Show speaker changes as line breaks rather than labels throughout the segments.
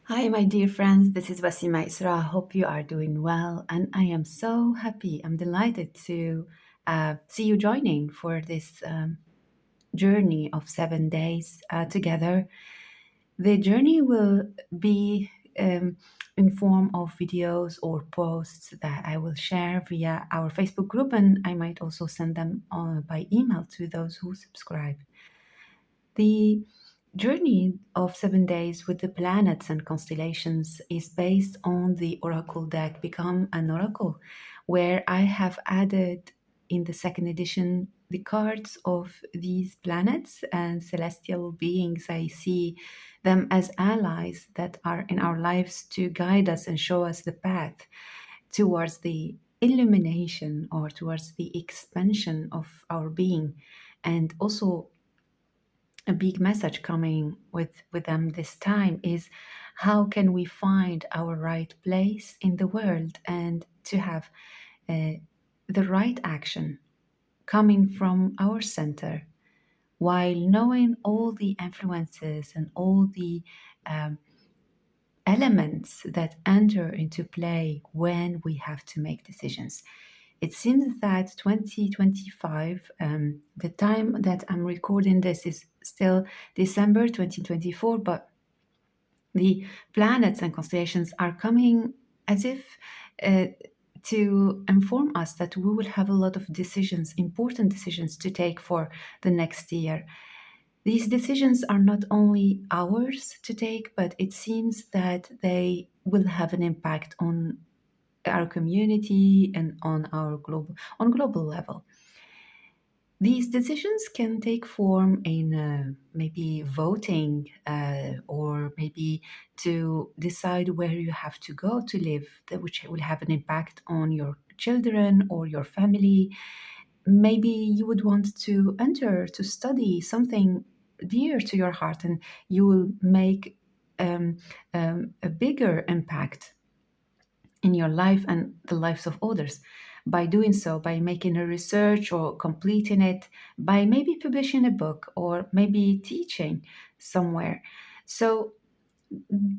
Hi, my dear friends. This is Wasima Isra. Hope you are doing well. And I am so happy. I'm delighted to see you joining for this journey of 7 days together. The journey will be in form of videos or posts that I will share via our Facebook group, and I might also send them by email to those who subscribe. The journey of 7 days with the planets and constellations is based on the Oracle deck Become an Oracle, where I have added in the second edition the cards of these planets and celestial beings. I see them as allies that are in our lives to guide us and show us the path towards the illumination or towards the expansion of our being, and also a big message coming with them this time is how can we find our right place in the world and to have uh, the right action coming from our center while knowing all the influences and all the um, elements that enter into play when we have to make decisions. It seems that 2025, the time that I'm recording this is still December 2024, but the planets and constellations are coming as if uh, to inform us that we will have a lot of decisions, important decisions to take for the next year. These decisions are not only ours to take, but it seems that they will have an impact on our community and on global level. These decisions can take form in maybe voting or maybe to decide where you have to go to live, which will have an impact on your children or your family. Maybe you would want to enter to study something dear to your heart, and you will make a bigger impact in your life and the lives of others by doing so, by making a research or completing it, by maybe publishing a book or maybe teaching somewhere. So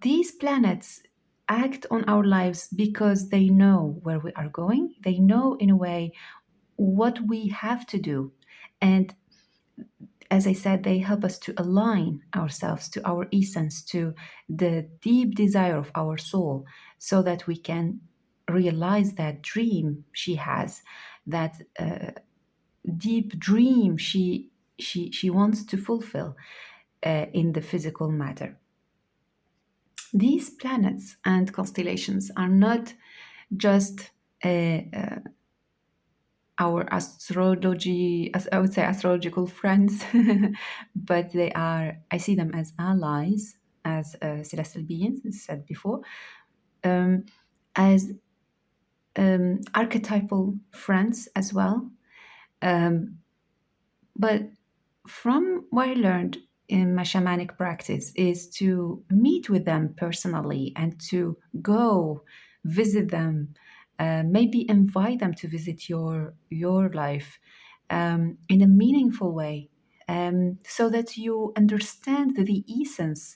these planets act on our lives because they know where we are going, they know in a way what we have to do. And as I said, they help us to align ourselves to our essence, to the deep desire of our soul, so that we can realize that dream she has, that deep dream she wants to fulfill in the physical matter. These planets and constellations are not just our astrology, as I would say, astrological friends, but they are, I see them as allies, as celestial beings, as said before, um, as archetypal friends as well. Um, but from what I learned in my shamanic practice is to meet with them personally and to go visit them, maybe invite them to visit your life in a meaningful way, so that you understand the essence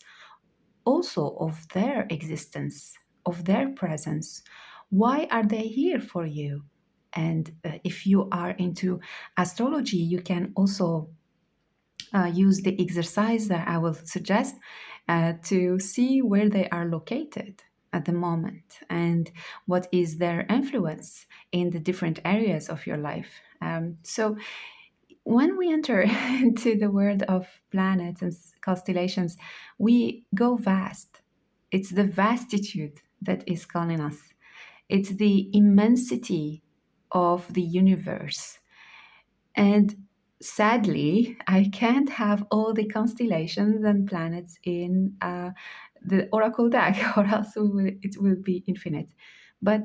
also of their existence, of their presence. Why are they here for you? And if you are into astrology, you can also use the exercise that I will suggest to see where they are located at the moment and what is their influence in the different areas of your life. So, when we enter into the world of planets and constellations, we go vast. It's the vastitude that is calling us, it's the immensity of the universe. And sadly, I can't have all the constellations and planets in the Oracle deck, or else it will be infinite. But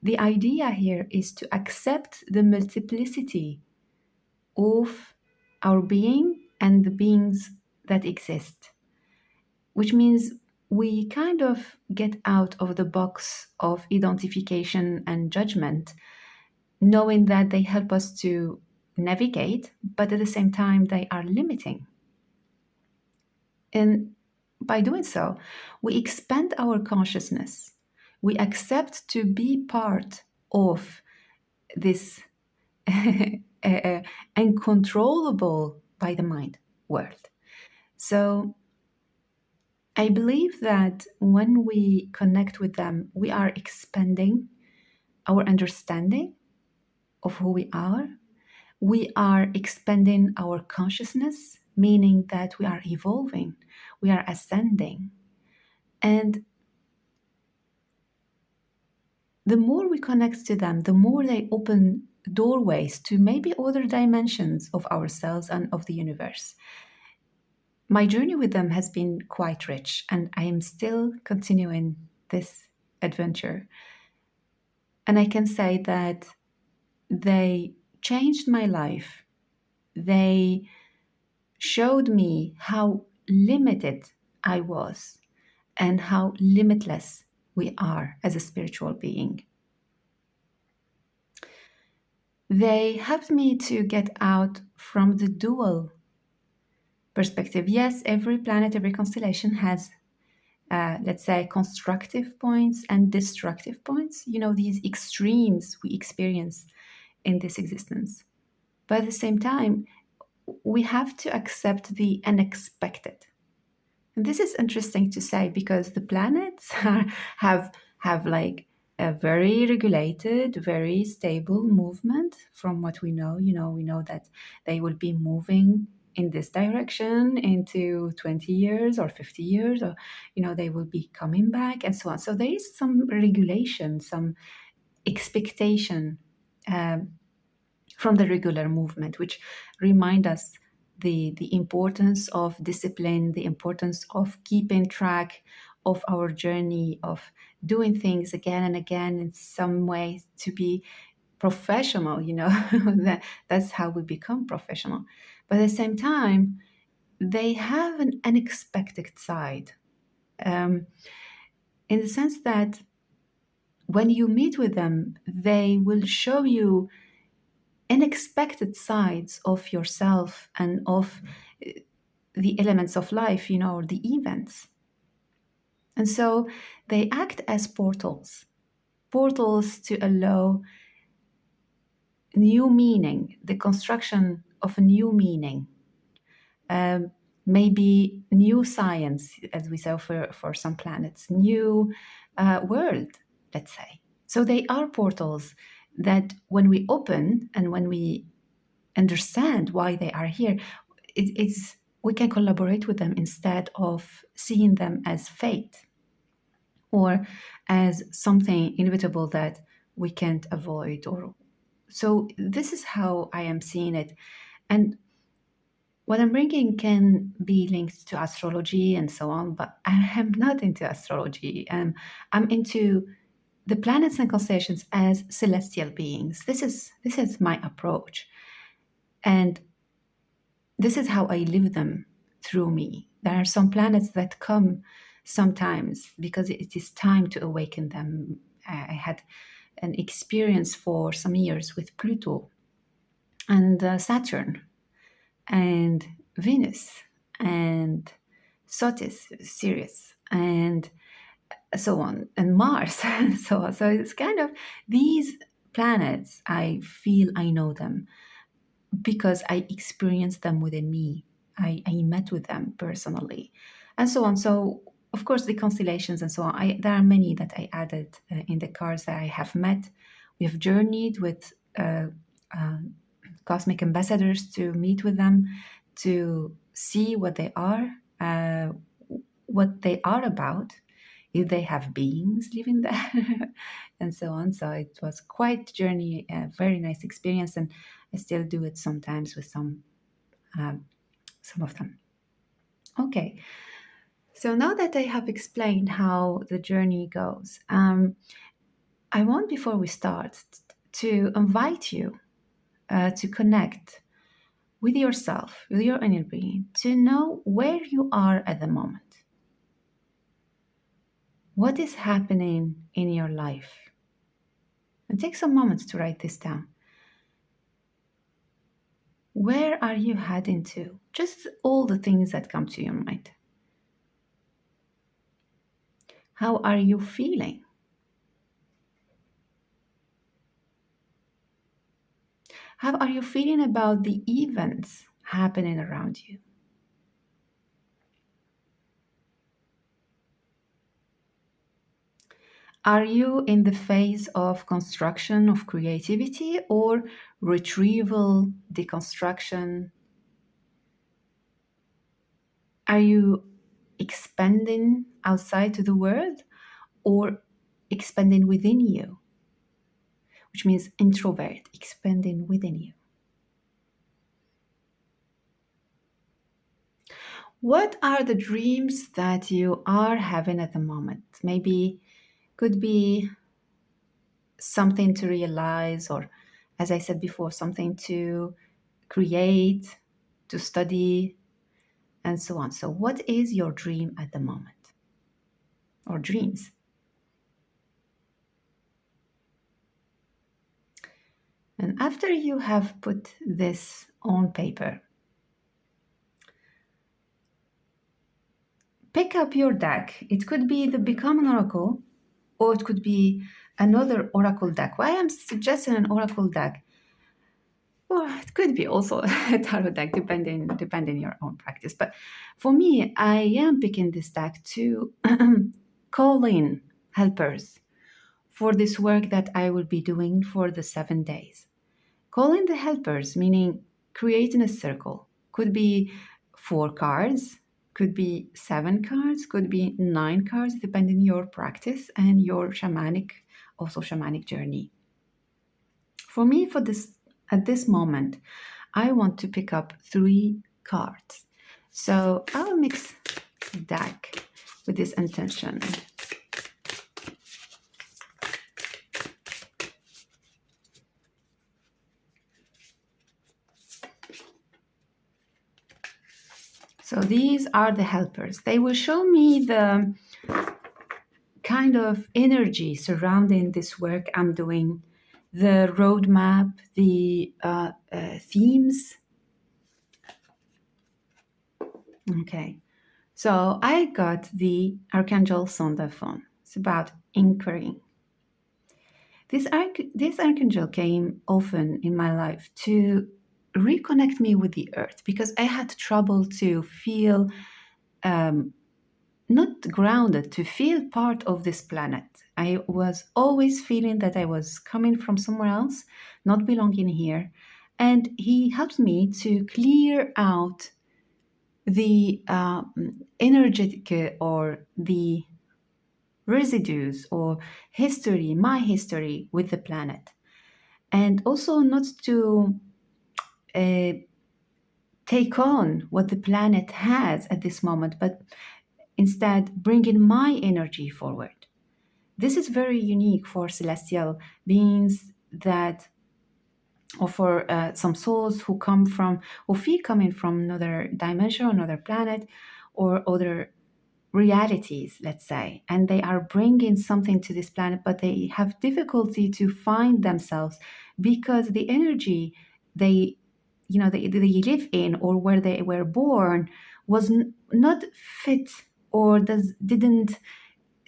the idea here is to accept the multiplicity of our being and the beings that exist, which means we kind of get out of the box of identification and judgment, knowing that they help us to navigate, but at the same time, they are limiting. And by doing so, we expand our consciousness. We accept to be part of this uncontrollable by the mind world. So I believe that when we connect with them, we are expanding our understanding of who we are. We are expanding our consciousness, meaning that we are evolving, we are ascending. And the more we connect to them, the more they open doorways to maybe other dimensions of ourselves and of the universe. My journey with them has been quite rich, and I am still continuing this adventure. And I can say that they changed my life. They showed me how limited I was and how limitless we are as a spiritual being. They helped me to get out from the dual perspective. Yes, every planet, every constellation has, let's say, constructive points and destructive points, these extremes we experience in this existence. But at the same time, we have to accept the unexpected. And this is interesting to say because the planets have like a very regulated, very stable movement from what we know. We know that they will be moving in this direction into 20 years or 50 years, or they will be coming back and so on. So there is some regulation, some expectation um, from the regular movement, which remind us the importance of discipline, the importance of keeping track of our journey, of doing things again and again in some way to be professional, that's how we become professional. But at the same time, they have an unexpected side, um, in the sense that when you meet with them, they will show you unexpected sides of yourself and of the elements of life, or the events. And so they act as portals to allow new meaning, the construction of a new meaning, um, maybe new science, as we say for some planets, new world, let's say. So they are portals that when we open and when we understand why they are here, it's we can collaborate with them instead of seeing them as fate or as something inevitable that we can't avoid. Or so this is how I am seeing it. And what I'm bringing can be linked to astrology and so on, but I am not into astrology. I'm into the planets and constellations as celestial beings. This is my approach. And this is how I live them through me. There are some planets that come sometimes because it is time to awaken them. I had an experience for some years with Pluto and Saturn and Venus and Sotis, Sirius, and so on, and Mars, and so on. So it's kind of these planets, I feel I know them because I experienced them within me. I met with them personally, and so on. So, of course, the constellations and so on. There are many that I added in the cards that I have met. We have journeyed with uh, cosmic ambassadors to meet with them, to see uh, what they are about, if they have beings living there, and so on. So it was quite journey, a very nice experience, and I still do it sometimes with some of them. Okay, so now that I have explained how the journey goes, I want, before we start, to invite you to connect with yourself, with your inner being, to know where you are at the moment. What is happening in your life? And take some moments to write this down. Where are you heading to? Just all the things that come to your mind. How are you feeling? How are you feeling about the events happening around you? Are you in the phase of construction of creativity or retrieval, deconstruction? Are you expanding outside to the world or expanding within you, which means introvert, expanding within you? What are the dreams that you are having at the moment? Maybe could be something to realize, or as I said before, something to create, to study, and so on. So, what is your dream at the moment, or dreams? And after you have put this on paper, pick up your deck. It could be the Become an Oracle, or it could be another Oracle deck. Why I'm suggesting an Oracle deck? Or it could be also a tarot deck, depending your own practice. But for me, I am picking this deck to call in helpers for this work that I will be doing for the 7 days. Call in the helpers, meaning creating a circle. Could be 4 cards, could be 7 cards, could be 9 cards, depending your practice and your shamanic journey. For me, for this at this moment, I want to pick up 3 cards. So I'll mix the deck with this intention. So these are the helpers. They will show me the kind of energy surrounding this work I'm doing, the roadmap, the themes. Okay, so I got the Archangel Sondaphone. It's about inquiring. This archangel came often in my life to reconnect me with the earth because I had trouble to feel not grounded, to feel part of this planet. I was always feeling that I was coming from somewhere else, not belonging here. And he helped me to clear out the energetic or the residues or history, my history with the planet. And also not to uh, take on what the planet has at this moment, but instead bringing my energy forward. This is very unique for celestial beings that, or for some souls who feel coming from another dimension, another planet, or other realities, let's say, and they are bringing something to this planet, but they have difficulty to find themselves because the energy they they live in or where they were born was not fit or didn't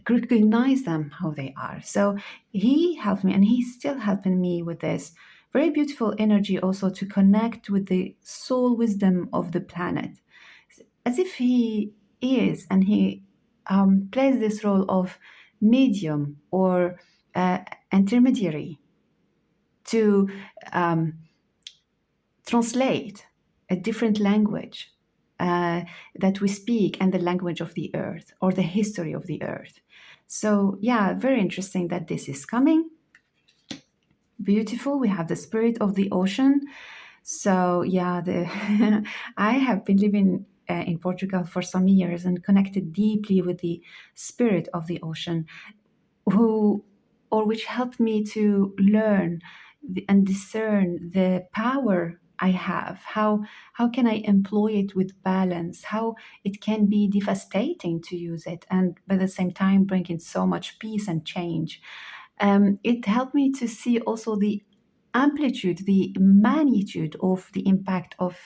recognize them how they are. So he helped me and he's still helping me with this very beautiful energy also to connect with the soul wisdom of the planet as if he is, and he plays this role of medium or intermediary to um, translate a different language that we speak and the language of the earth or the history of the earth. So, yeah, very interesting that this is coming. Beautiful. We have the spirit of the ocean. So, yeah, I have been living in Portugal for some years and connected deeply with the spirit of the ocean, which helped me to learn and discern the power I have. How can I employ it with balance? How it can be devastating to use it, and at the same time bringing so much peace and change. It helped me to see also the amplitude, the magnitude of the impact of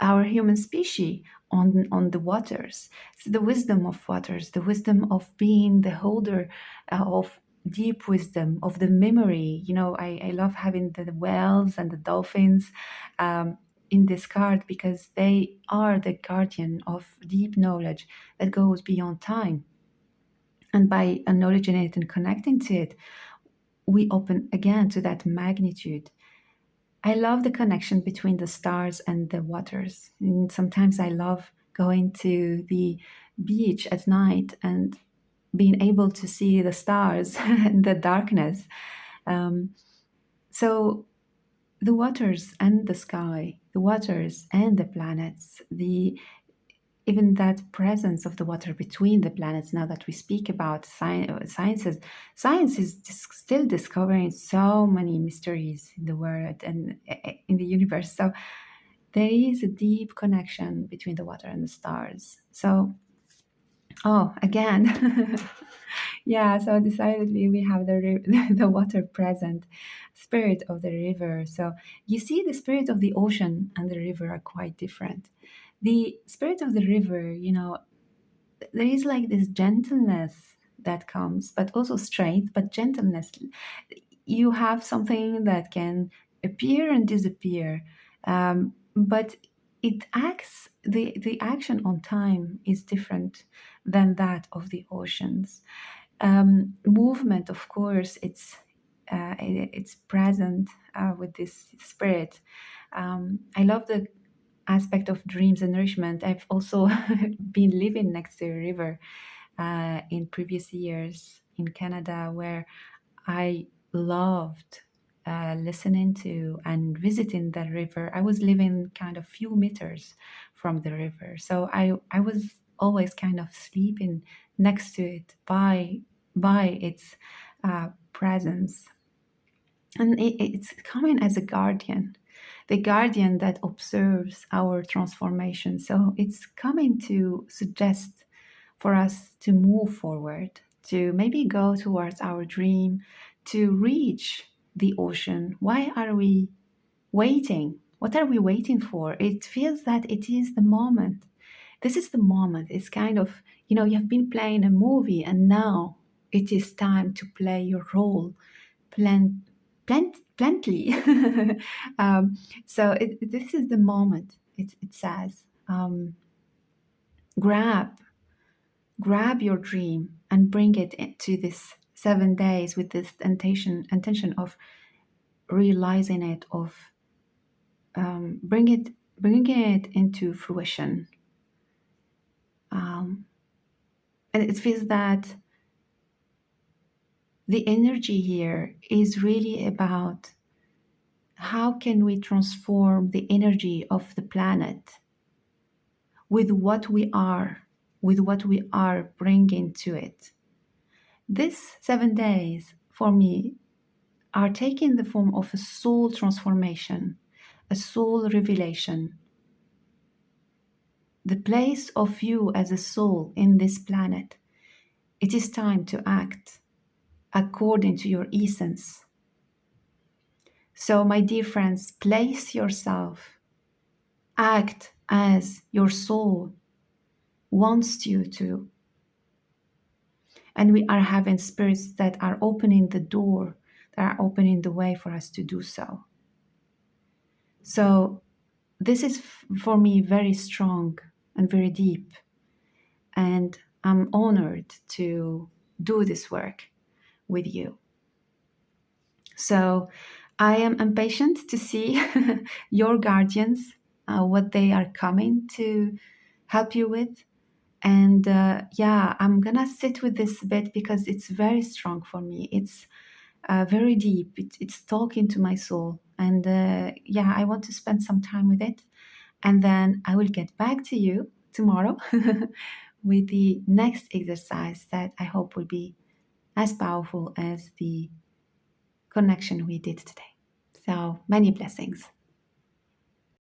our human species on the waters. So the wisdom of waters, the wisdom of being the holder of deep wisdom, of the memory. I love having the whales and the dolphins in this card because they are the guardian of deep knowledge that goes beyond time. And by acknowledging it and connecting to it, we open again to that magnitude. I love the connection between the stars and the waters. And sometimes I love going to the beach at night and being able to see the stars in the darkness. Um, so the waters and the sky, the waters and the planets, the even that presence of the water between the planets. Now that we speak about science is still discovering so many mysteries in the world and in the universe. So there is a deep connection between the water and the stars. So, oh, again, yeah. So decidedly, we have the water present, spirit of the river. So you see, the spirit of the ocean and the river are quite different. The spirit of the river, there is like this gentleness that comes, but also strength, but gentleness. You have something that can appear and disappear, but it acts. The action on time is different than that of the oceans. Movement, of course, it's present with this spirit. I love the aspect of dreams and nourishment. I've also been living next to a river in previous years in Canada, where I loved listening to and visiting the river. I was living kind of few meters from the river, so I was always kind of sleeping next to it by its presence, and it's coming as a guardian, the guardian that observes our transformation. So it's coming to suggest for us to move forward, to maybe go towards our dream, to reach the ocean. Why are we waiting? What are we waiting for? It feels that it is the moment. This is the moment. It's kind of, you have been playing a movie and now it is time to play your role plenty. So this is the moment. It says, grab your dream and bring it into this 7 days with this intention of realizing it, of bringing it into fruition. And it feels that the energy here is really about how can we transform the energy of the planet with what we are bringing to it. These 7 days for me are taking the form of a soul transformation, a soul revelation. The place of you as a soul in this planet. It is time to act according to your essence. So, my dear friends, place yourself, act as your soul wants you to. And we are having spirits that are opening the door, that are opening the way for us to do so. So, this is for me very strong and very deep. And I'm honored to do this work with you. So I am impatient to see your guardians, what they are coming to help you with. And I'm going to sit with this bit because it's very strong for me. It's very deep. It's talking to my soul. And I want to spend some time with it. And then I will get back to you tomorrow with the next exercise that I hope will be as powerful as the connection we did today. So many blessings.